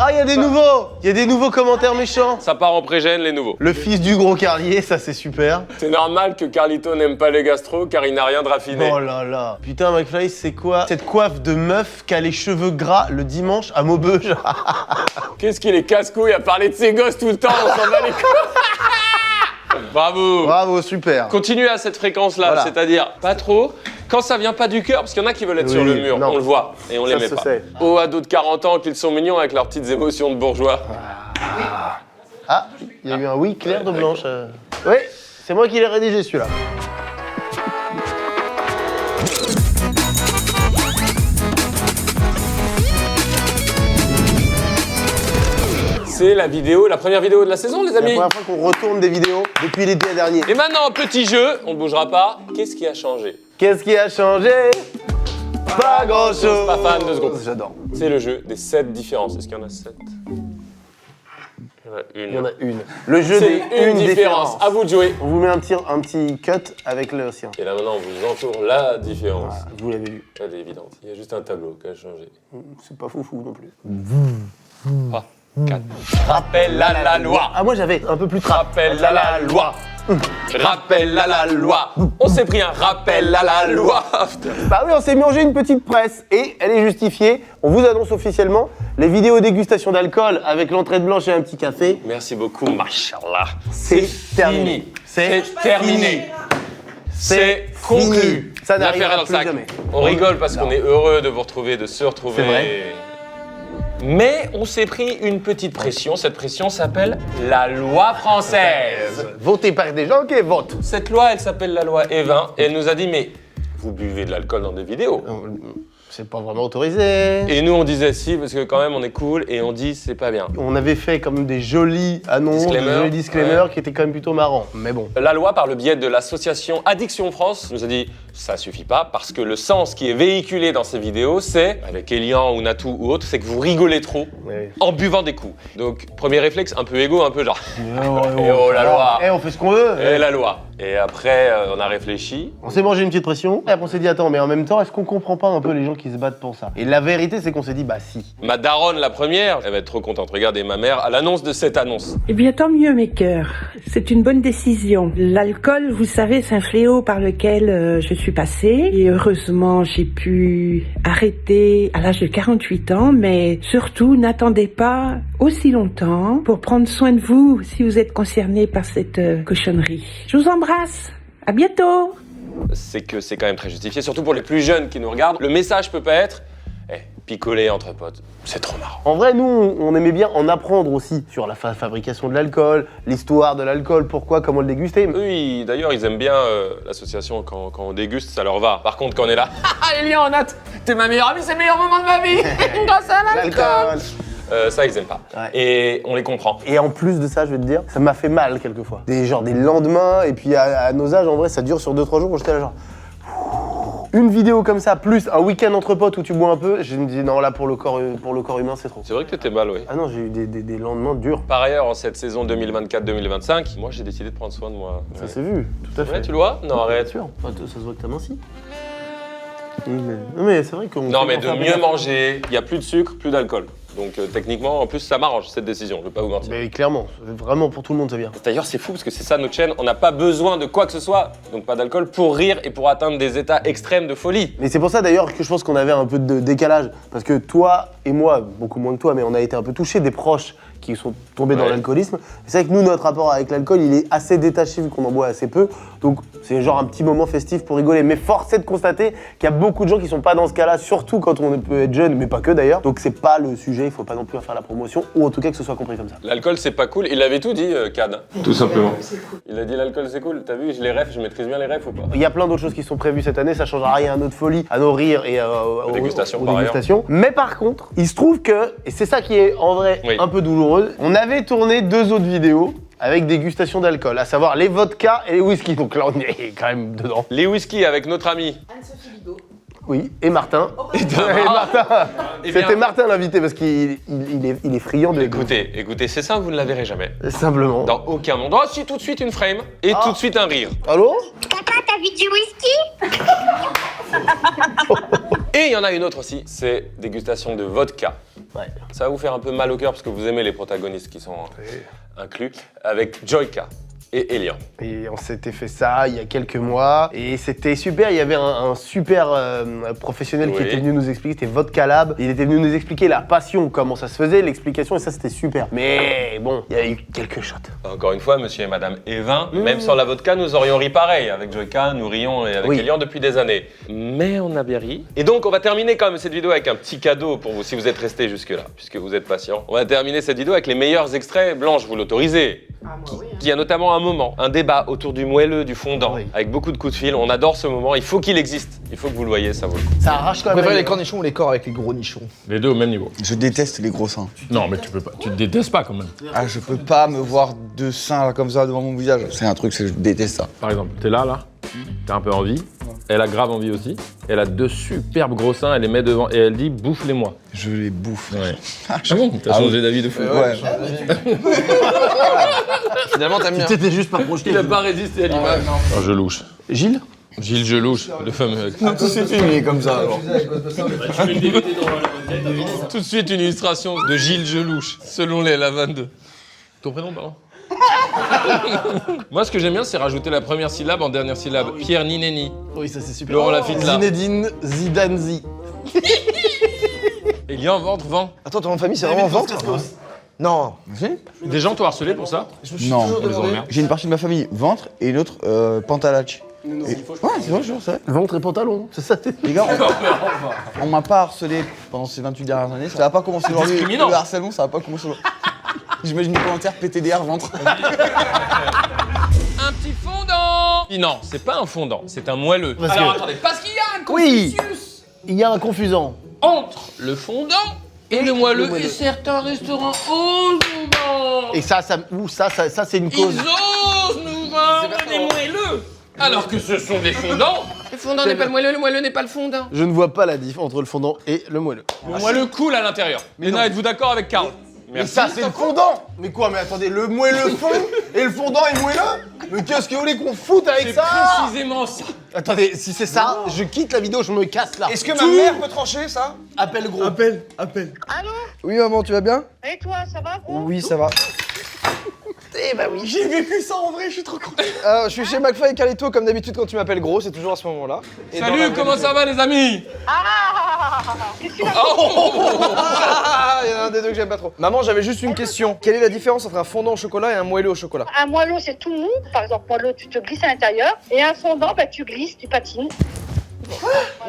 Ah, il y a des nouveaux! Il y a des nouveaux commentaires méchants. Ça part en pré-gène, les nouveaux. Le fils du gros Carlier, ça c'est super. C'est normal que Carlito n'aime pas les gastro car il n'a rien de raffiné. Oh là là. Putain, McFly, c'est quoi cette coiffe de meuf qui a les cheveux gras le dimanche à Maubeuge? Qu'est-ce qu'il est casse-couille à parler de ses gosses tout le temps, on s'en bat les couilles. Bravo. Bravo, super. Continue à cette fréquence-là, Voilà. c'est-à-dire pas trop. Quand ça vient pas du cœur, parce qu'il y en a qui veulent être sur le mur, non. on le voit, et on les met se pas. sait. Aux ados de 40 ans qu'ils sont mignons avec leurs petites émotions de bourgeois. Ah, il y a eu un oui clair de blanche. Oui, c'est moi qui l'ai rédigé celui-là. C'est la première vidéo de la saison, les C'est la amis. première fois qu'on retourne des vidéos depuis l'été dernier. Et maintenant, petit jeu, on ne bougera pas. Qu'est-ce qui a changé? Qu'est-ce qui a changé? Pas grand-chose. Pas fan, 2 secondes. J'adore. C'est le jeu des 7 différences. Est-ce qu'il y en a 7? Il y en a une. Il y en a une. Le jeu C'est des une différence. À vous de jouer. On vous met un petit cut avec le sien. Et là maintenant, on vous entoure la différence. Ah, vous l'avez vu. Elle est évidente. Il y a juste un tableau qui a changé. C'est pas foufou non plus. 3, 4. Rappel à la loi. Ah, moi j'avais un peu plus trap. Rappel à la loi. Rappel à la loi. On s'est pris un rappel à la loi. Bah oui, on s'est mangé une petite presse et elle est justifiée. On vous annonce officiellement les vidéos dégustation d'alcool avec l'entrée de blanche et un petit café. Merci beaucoup, machallah. C'est terminé. C'est terminé. C'est conclu. Ça n'arrivera L'affaire est dans le plus sac. jamais. On rigole parce qu'on est heureux de vous retrouver, de se retrouver. C'est vrai. Mais on s'est pris une petite pression. Cette pression s'appelle la loi française. Votez par des gens qui votent. Cette loi, elle s'appelle la loi Evin. Et elle nous a dit, mais vous buvez de l'alcool dans des vidéos. C'est pas vraiment autorisé. Et nous, on disait si, parce que quand même, on est cool. Et on dit, c'est pas bien. On avait fait comme des jolies annonces, Disclaimer. des jolis disclaimers Ouais. qui étaient quand même plutôt marrants. Mais bon. La loi, par le biais de l'association Addiction France, nous a dit ça suffit pas parce que le sens qui est véhiculé dans ces vidéos, c'est, avec Elian ou Natou ou autre, c'est que vous rigolez trop Ouais. en buvant des coups. Donc, premier réflexe, un peu égo, un peu genre. Et Et oh, la loi. on fait ce qu'on veut. Et la loi. Et après, on a réfléchi. On s'est mangé une petite pression, et après on s'est dit attends, mais en même temps, est-ce qu'on comprend pas un peu les gens qui se battent pour ça? Et la vérité, c'est qu'on s'est dit bah si. Ma daronne, la première, elle va être trop contente. Regardez, ma mère, à l'annonce de cette annonce. Eh bien, tant mieux, mes cœurs. C'est une bonne décision. L'alcool, vous savez, c'est un fléau par lequel je suis passée. Et heureusement, j'ai pu arrêter à l'âge de 48 ans. Mais surtout, n'attendez pas aussi longtemps pour prendre soin de vous si vous êtes concerné par cette cochonnerie. Je vous embrasse. À bientôt. C'est que c'est quand même très justifié, surtout pour les plus jeunes qui nous regardent. Le message peut pas être picoler entre potes. C'est trop marrant. En vrai, nous, on aimait bien en apprendre aussi sur la fabrication de l'alcool, l'histoire de l'alcool, pourquoi, comment le déguster. Eux, d'ailleurs, ils aiment bien l'association quand on déguste, ça leur va. Par contre, quand on est là, Elian, Nat, t'es ma meilleure amie, c'est le meilleur moment de ma vie, grâce à l'alcool. Ça, ils aiment pas. Ouais. Et on les comprend. Et en plus de ça, je vais te dire, ça m'a fait mal quelquefois. Des lendemains, et puis à nos âges, en vrai, ça dure sur 2-3 jours où j'étais là genre... Une vidéo comme ça, plus un week-end entre potes où tu bois un peu, je me dis non, là, pour le corps humain, c'est trop. C'est vrai que t'étais mal, oui. Ah non, j'ai eu des lendemains durs. Par ailleurs, en cette saison 2024-2025, moi, j'ai décidé de prendre soin de moi. Ça Ouais. s'est vu, tout à fait. Ouais, tu le vois? Non, arrête. Bien sûr. Enfin, ça se voit que t'as minci. Non mais c'est vrai qu'on... Non, fait mais pour de faire mieux des- manger, il n'y a plus de sucre, plus d'alcool. Donc techniquement, en plus, ça m'arrange cette décision, je vais pas vous mentir. Mais clairement, vraiment pour tout le monde, c'est bien. D'ailleurs, c'est fou parce que c'est ça notre chaîne, on n'a pas besoin de quoi que ce soit, donc pas d'alcool, pour rire et pour atteindre des états extrêmes de folie. Mais c'est pour ça d'ailleurs que je pense qu'on avait un peu de décalage. Parce que toi et moi, beaucoup moins que toi, mais on a été un peu touchés des proches qui sont tombés dans Ouais. l'alcoolisme. C'est vrai que nous, notre rapport avec l'alcool, il est assez détaché vu qu'on en boit assez peu. Donc c'est genre un petit moment festif pour rigoler. Mais force est de constater qu'il y a beaucoup de gens qui sont pas dans ce cas-là, surtout quand on peut être jeune, mais pas que d'ailleurs. Donc c'est pas le sujet, il faut pas non plus en faire la promotion, ou en tout cas que ce soit compris comme ça. L'alcool, c'est pas cool, il avait tout dit, Cad. Tout simplement. Il a dit l'alcool, c'est cool, t'as vu, je les refs, je maîtrise bien les refs ou pas? Il y a plein d'autres choses qui sont prévues cette année, ça changera rien à notre folie, à nos rires et aux dégustations, aux par ailleurs. dégustations. Mais par contre, il se trouve que, et c'est ça qui est en vrai Oui. un peu douloureux, on avait tourné 2 autres vidéos avec dégustation d'alcool, à savoir les vodkas et les whisky. Donc là, on est quand même dedans. Les whisky avec notre ami. Oui, et Martin. Et Martin. Eh bien- C'était Martin l'invité parce qu'il il est friand de... Écoutez, c'est ça, vous ne la verrez jamais. Simplement. Dans aucun monde. Oh, si, tout de suite une frame et tout de suite un rire. Allô? Papa, t'as vu du whisky? Et il y en a une autre aussi, c'est dégustation de vodka. Ouais. Ça va vous faire un peu mal au cœur parce que vous aimez les protagonistes qui sont inclus, avec Joyka et Elian. Et on s'était fait ça il y a quelques mois et c'était super. Il y avait un super professionnel qui était venu nous expliquer, c'était Vodka Lab. Il était venu nous expliquer la passion, comment ça se faisait, l'explication et ça c'était super. Mais bon, il y a eu quelques shots. Encore une fois, monsieur et madame Evin, même sans la vodka, nous aurions ri pareil. Avec Joyka, nous rions et avec Elian depuis des années. Mais on a bien ri. Et donc, on va terminer quand même cette vidéo avec un petit cadeau pour vous si vous êtes restés jusque-là, puisque vous êtes patient. On va terminer cette vidéo avec les meilleurs extraits. Blanche, vous l'autorisez. Il y a notamment un moment, un débat autour du moelleux, du fondant, avec beaucoup de coups de fil. On adore ce moment, il faut qu'il existe. Il faut que vous le voyez, ça vaut le coup. Ça arrache quand Vous même. préférez les cornichons ou les corps avec les gros nichons? Les deux au même niveau. Je déteste les gros seins. Non, mais tu peux pas. Tu te détestes pas quand même. Ah, je peux pas me voir deux seins là, comme ça devant mon visage. C'est un truc, je déteste ça. Par exemple, t'es là, t'as un peu envie. Elle a grave envie aussi. Elle a deux superbes gros seins, elle les met devant et elle dit bouffe-les-moi. Je les bouffe. Ouais. Ah bon? T'as changé d'avis de fou. Ouais. Finalement, t'aimes bien. T'étais juste pas projeté. Il a pas résisté à l'image. Non, je louche. Gilles Gilles Gelouche, le fameux. Tout c'est fini comme ça alors. Tout de suite une illustration de Gilles Gelouche, selon la 22. Ton prénom, pardon? Moi, ce que j'aime bien, c'est rajouter la première syllabe en dernière syllabe. Pierre Nineni. Oui, ça c'est super. Laurent Lafitte là. Zinedine Zidanzi. Elian, ventre, vent. Attends, ton nom de famille, c'est vraiment ventre? Non. Des gens t'ont harcelé pour ça? Non. On les emmerde. J'ai une partie de ma famille ventre et une autre pantalach. Ouais, c'est vrai, je jure, c'est vrai. Ventre et pantalon, c'est ça. Les gars, on m'a pas harcelé pendant ces 28 dernières années. Ça va pas commencer aujourd'hui. discriminant. Le harcèlement, ça va pas commencer aujourd'hui. J'imagine les commentaires PTDR ventre. Un petit fondant. Non, c'est pas un fondant, c'est un moelleux. Alors attendez, parce qu'il y a un Oui. confucius Il y a un confusant. entre le fondant et le moelleux et certains restaurants au fondant. Et ça c'est une cause. Ils osent nous vendre des moelleux alors que ce sont des fondants. Le fondant n'est pas le moelleux n'est pas le fondant. Je ne vois pas la diff entre le fondant et le moelleux. Le moelleux coule à l'intérieur. Léna, êtes-vous d'accord avec Karl? Mais ça c'est le fondant. Mais quoi? Mais attendez, le moelleux fond et le fondant est moelleux? Mais qu'est-ce que vous voulez qu'on foute avec C'est ça? précisément ça. Attendez, si c'est ça, je quitte la vidéo, je me casse là. Est-ce que ma mère peut trancher ça? Appelle gros. Appelle. Allô? Oui, maman, tu vas bien? Et toi, ça va, gros? Oui, ça va. Eh bah oui, j'ai vécu ça en vrai, je suis trop content. Je suis chez McFly et Carlito, comme d'habitude, quand tu m'appelles gros, c'est toujours à ce moment-là. Et dans la Salut, vraie comment vie- ça va les amis? Qu'est-ce que tu vas Ah, il y en a un des deux que j'aime pas trop. Maman, j'avais juste une question. Quelle est la différence entre un fondant au chocolat et un moelleux au chocolat? Un moelleux, c'est tout mou. Par exemple, moelleux, tu te glisses à l'intérieur. Et un fondant, bah, tu glisses, tu patines.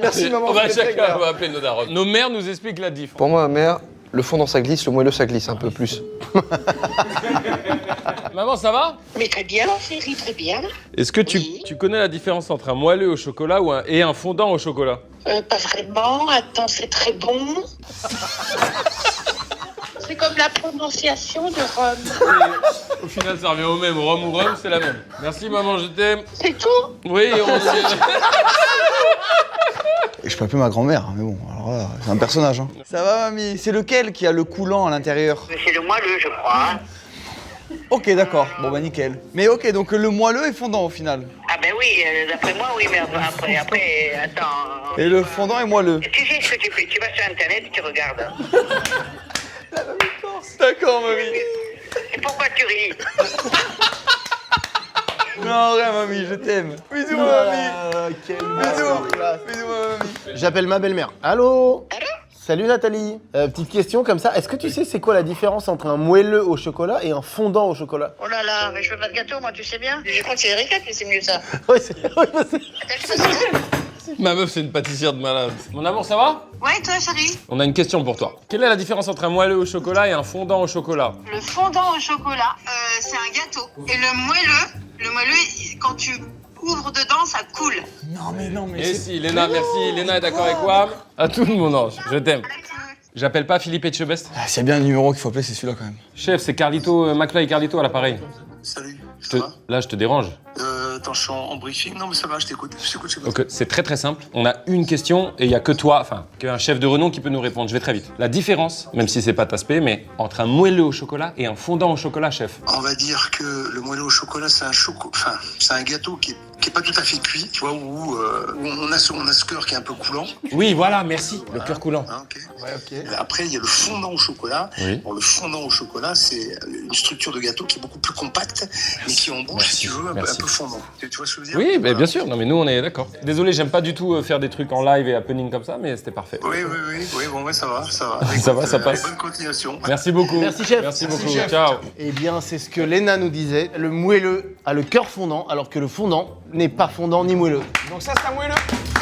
Merci, maman. On va c'était très chacun clair. on va appeler nos darons. Nos mères nous expliquent la diff. Pour moi, ma mère, le fondant ça glisse, le moelleux ça glisse un peu plus. Maman, ça va? Mais très bien, chérie, très bien. Est-ce que tu connais la différence entre un moelleux au chocolat et un fondant au chocolat? Pas vraiment. Attends, c'est très bon. C'est comme la prononciation de rhum. Au final, ça revient au même. Rhum ou rhum, c'est la même. Merci maman, je t'aime. C'est tout? Oui, Et je peux appeler ma grand-mère, mais bon, alors là, c'est un personnage. Hein. Ça va, mamie? C'est lequel qui a le coulant à l'intérieur? C'est le moelleux, je crois. Ok, d'accord. Bon, bah nickel. Mais ok, donc le moelleux est fondant au final. Ah ben oui, d'après moi, oui, mais après, attends. Et le fondant est moelleux. Tu sais ce que tu fais? Tu vas sur Internet et tu regardes. D'accord, mamie. Et pourquoi tu ris? Non, rien, mamie, je t'aime. Bisous, mamie. Bisous. Bisous, mamie. J'appelle ma belle-mère. Allô? Allô? Salut Nathalie. Petite question comme ça. Est-ce que tu sais c'est quoi la différence entre un moelleux au chocolat et un fondant au chocolat? Oh là là, mais je fais pas de gâteau, moi, tu sais bien. Je crois que c'est Erika qui sait mieux ça. Ouais, c'est. Ma meuf, c'est une pâtissière de malade. Mon amour, ça va? Ouais, toi, chérie? On a une question pour toi. Quelle est la différence entre un moelleux au chocolat et un fondant au chocolat? Le fondant au chocolat, c'est un gâteau. Et le moelleux, quand tu ouvres dedans, ça coule. Non, mais Et si, Léna, merci. Léna est d'accord avec moi. À tout mon ange, je t'aime. J'appelle pas Philippe Etchebest. Ah, s'il y a bien un numéro qu'il faut appeler, c'est celui-là quand même. Chef, c'est Carlito, McFly et Carlito à l'appareil. Salut, Je te- Là, je te dérange. Attends, je suis en briefing. Non, mais ça va, je t'écoute. Donc, c'est très très simple. On a une question et il y a que toi, enfin, qu'un chef de renom qui peut nous répondre. Je vais très vite. La différence, même si c'est pas ta spé, mais entre un moelleux au chocolat et un fondant au chocolat, chef. On va dire que le moelleux au chocolat, c'est un gâteau qui est qui est pas tout à fait cuit, tu vois, où on a ce cœur qui est un peu coulant. Oui, voilà, merci. Le cœur coulant. Hein, ok. Ouais, ok. Et après, il y a le fondant au chocolat. Oui. Bon, le fondant au chocolat, c'est une structure de gâteau qui est beaucoup plus compacte, mais qui en bouche, si tu veux, un peu fondant. Tu vois ce que je veux dire? Oui, Voilà. bien sûr. Non, mais nous, on est d'accord. Désolé, j'aime pas du tout faire des trucs en live et happening comme ça, mais c'était parfait. Oui, bon, ouais, ça va. Ça va, ça passe. Bonne continuation. Merci beaucoup. Merci, chef. Merci Merci, beaucoup. chef. Ciao. Eh bien, c'est ce que Léna nous disait. Le moelleux a le cœur fondant, alors que le fondant n'est pas fondant ni moelleux. Donc ça, c'est un moelleux.